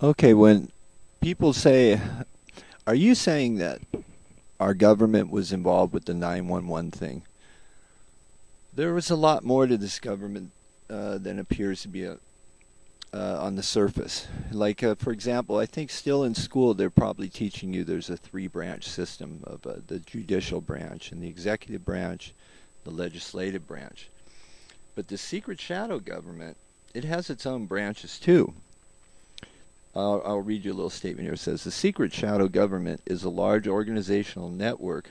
Okay, when people say, are you saying that our government was involved with the 911 thing? There was a lot more to this government than appears to be on the surface. Like, for example, I think still in school they're probably teaching you there's a three-branch system of the judicial branch and the executive branch, the legislative branch. But the secret shadow government, it has its own branches too. I'll read you a little statement here. It says, the secret shadow government is a large organizational network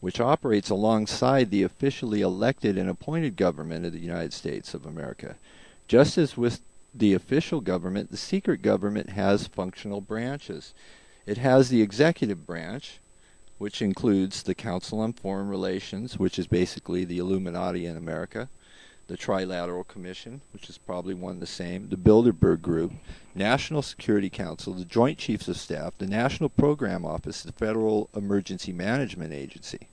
which operates alongside the officially elected and appointed government of the United States of America. Just as with the official government, the secret government has functional branches. It has the executive branch, which includes the Council on Foreign Relations, which is basically the Illuminati in America, the Trilateral Commission, which is probably one and the same, the Bilderberg Group, National Security Council, the Joint Chiefs of Staff, the National Program Office, the Federal Emergency Management Agency.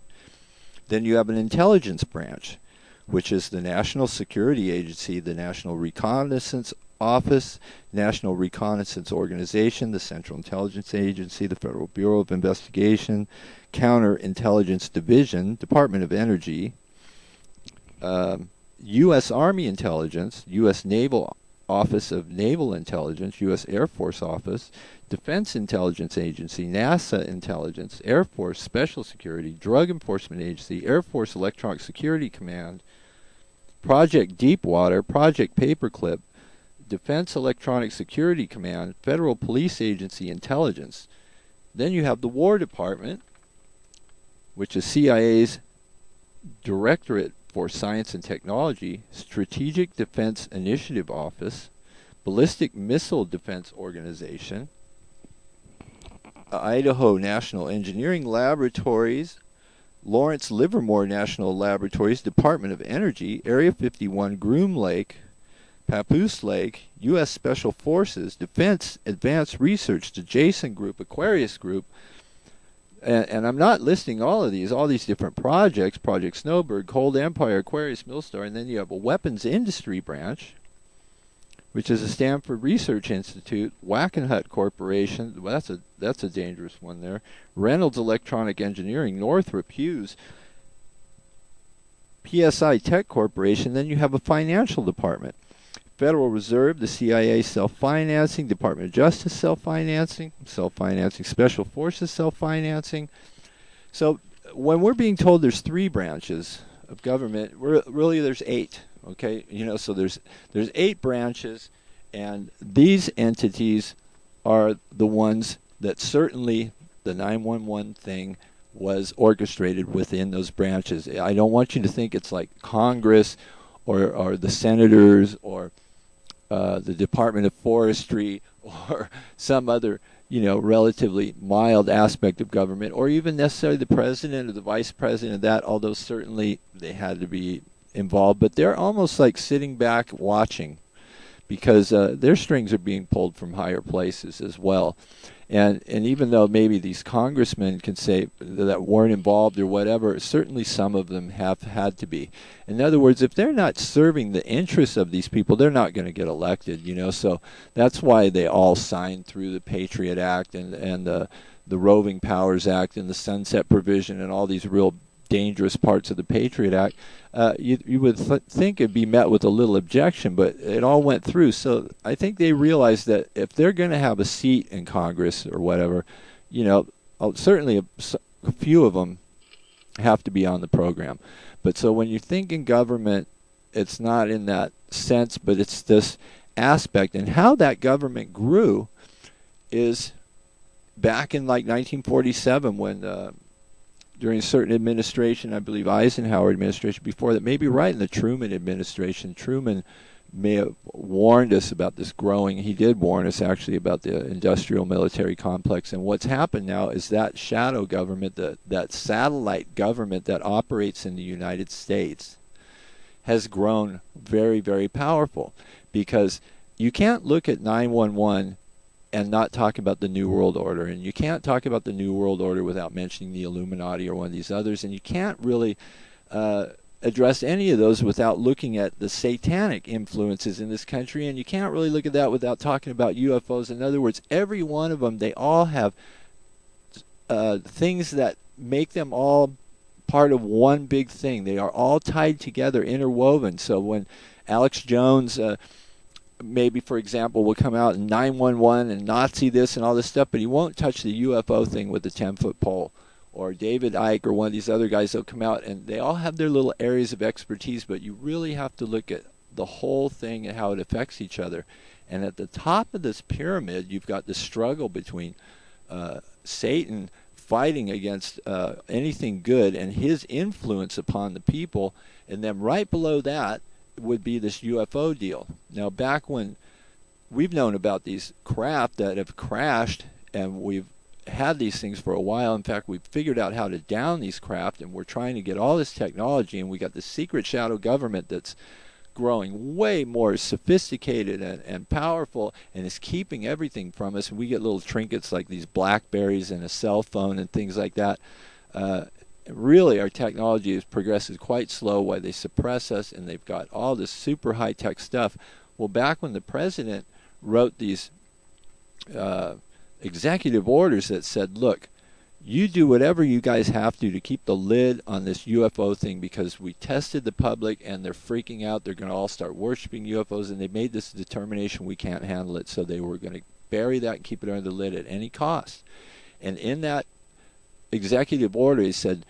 Then you have an intelligence branch, which is the National Security Agency, the National Reconnaissance Office, National Reconnaissance Organization, the Central Intelligence Agency, the Federal Bureau of Investigation, Counterintelligence Division, Department of Energy, U.S. Army Intelligence, U.S. Naval Office of Naval Intelligence, U.S. Air Force Office, Defense Intelligence Agency, NASA Intelligence, Air Force Special Security, Drug Enforcement Agency, Air Force Electronic Security Command, Project Deepwater, Project Paperclip, Defense Electronic Security Command, Federal Police Agency Intelligence. Then you have the War Department, which is CIA's Directorate for Science and Technology, Strategic Defense Initiative Office, Ballistic Missile Defense Organization, Idaho National Engineering Laboratories, Lawrence Livermore National Laboratories, Department of Energy, Area 51, Groom Lake, Papoose Lake, U.S. Special Forces, Defense Advanced Research, the Jason Group, Aquarius Group, and I'm not listing all these different projects, Project Snowbird, Cold Empire, Aquarius, Millstar, and then you have a weapons industry branch, which is a Stanford Research Institute, Wackenhut Corporation, well, that's a dangerous one there, Reynolds Electronic Engineering, Northrop Hughes, PSI Tech Corporation, then you have a financial department. Federal Reserve, the CIA self-financing, Department of Justice self-financing, Special Forces self-financing. So when we're being told there's three branches of government, really there's eight. Okay, so there's eight branches, and these entities are the ones that certainly the 911 thing was orchestrated within those branches. I don't want you to think it's like Congress or the senators or the Department of Forestry or some other, relatively mild aspect of government, or even necessarily the president or the vice president of that, although certainly they had to be involved. But they're almost like sitting back watching because their strings are being pulled from higher places as well. And even though maybe these congressmen can say that weren't involved or whatever, certainly some of them have had to be. In other words, if they're not serving the interests of these people, they're not going to get elected, So that's why they all signed through the Patriot Act and the Roving Powers Act and the Sunset Provision and all these real dangerous parts of the Patriot Act. You would think it'd be met with a little objection, but it all went through. So I think they realized that if they're going to have a seat in Congress or whatever, certainly a few of them have to be on the program. But so when you think in government, it's not in that sense, but it's this aspect. And how that government grew is back in like 1947 when during a certain administration, I believe Eisenhower administration, before that, maybe right in the Truman administration, Truman may have warned us about this growing. He did warn us actually about the industrial military complex. And what's happened now is that shadow government, that satellite government that operates in the United States has grown very, very powerful, because you can't look at 911 and not talk about the New World Order. And you can't talk about the New World Order without mentioning the Illuminati or one of these others. And you can't really address any of those without looking at the satanic influences in this country, and you can't really look at that without talking about UFOs. In other words, every one of them, they all have things that make them all part of one big thing. They are all tied together, interwoven. So when Alex Jones, maybe for example, will come out in 911 and Nazi this and all this stuff, but he won't touch the UFO thing with the 10-foot pole. Or David Icke or one of these other guys, they'll come out and they all have their little areas of expertise, but you really have to look at the whole thing and how it affects each other. And at the top of this pyramid, you've got the struggle between Satan fighting against anything good and his influence upon the people, and then right below that would be this UFO deal. Now, back when we've known about these craft that have crashed, and we've had these things for a while. In fact, we've figured out how to down these craft, and we're trying to get all this technology, and we got the secret shadow government that's growing way more sophisticated and powerful, and is keeping everything from us. And we get little trinkets like these Blackberries and a cell phone and things like that. Really, our technology progresses quite slow while they suppress us, and they've got all this super high-tech stuff. Well, back when the president wrote these executive orders that said, look, you do whatever you guys have to keep the lid on this UFO thing, because we tested the public and they're freaking out. They're going to all start worshiping UFOs, and they made this determination we can't handle it, so they were going to bury that and keep it under the lid at any cost. And in that executive order, he said,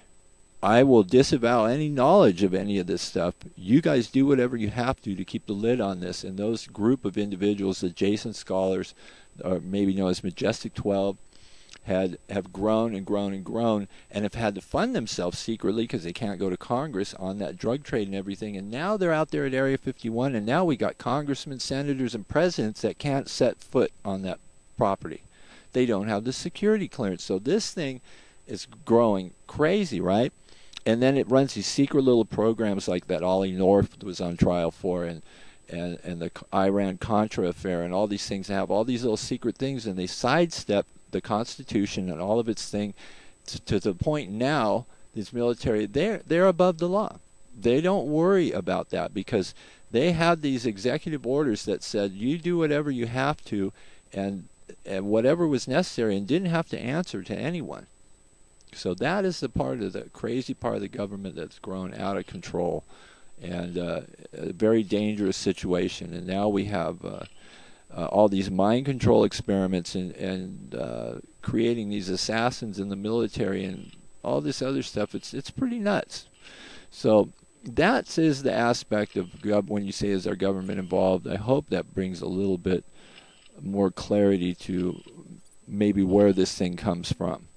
I will disavow any knowledge of any of this stuff. You guys do whatever you have to keep the lid on this. And those group of individuals, the Jason Scholars, or maybe known as Majestic 12, have grown and grown and grown, and have had to fund themselves secretly because they can't go to Congress on that drug trade and everything. And now they're out there at Area 51, and now we got congressmen, senators, and presidents that can't set foot on that property. They don't have the security clearance. So this thing is growing crazy, right? And then it runs these secret little programs like that Ollie North was on trial for, and the Iran-Contra affair, and all these things have all these little secret things, and they sidestep the Constitution and all of its thing to the point now, this military, they're above the law. They don't worry about that because they had these executive orders that said you do whatever you have to and whatever was necessary, and didn't have to answer to anyone. So that is the part of the crazy part of the government that's grown out of control, and a very dangerous situation. And now we have all these mind control experiments and creating these assassins in the military and all this other stuff. It's pretty nuts. So that is the aspect of when you say is our government involved. I hope that brings a little bit more clarity to maybe where this thing comes from.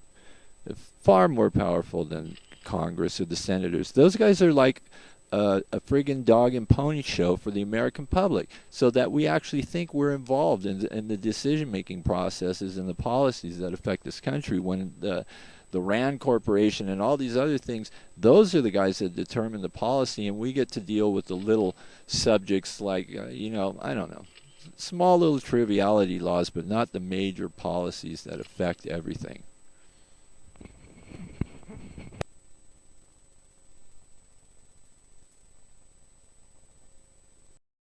They're far more powerful than Congress or the senators. Those guys are like a friggin' dog and pony show for the American public, so that we actually think we're involved in the decision-making processes and the policies that affect this country. When the RAND Corporation and all these other things, those are the guys that determine the policy, and we get to deal with the little subjects like, I don't know, small little triviality laws, but not the major policies that affect everything.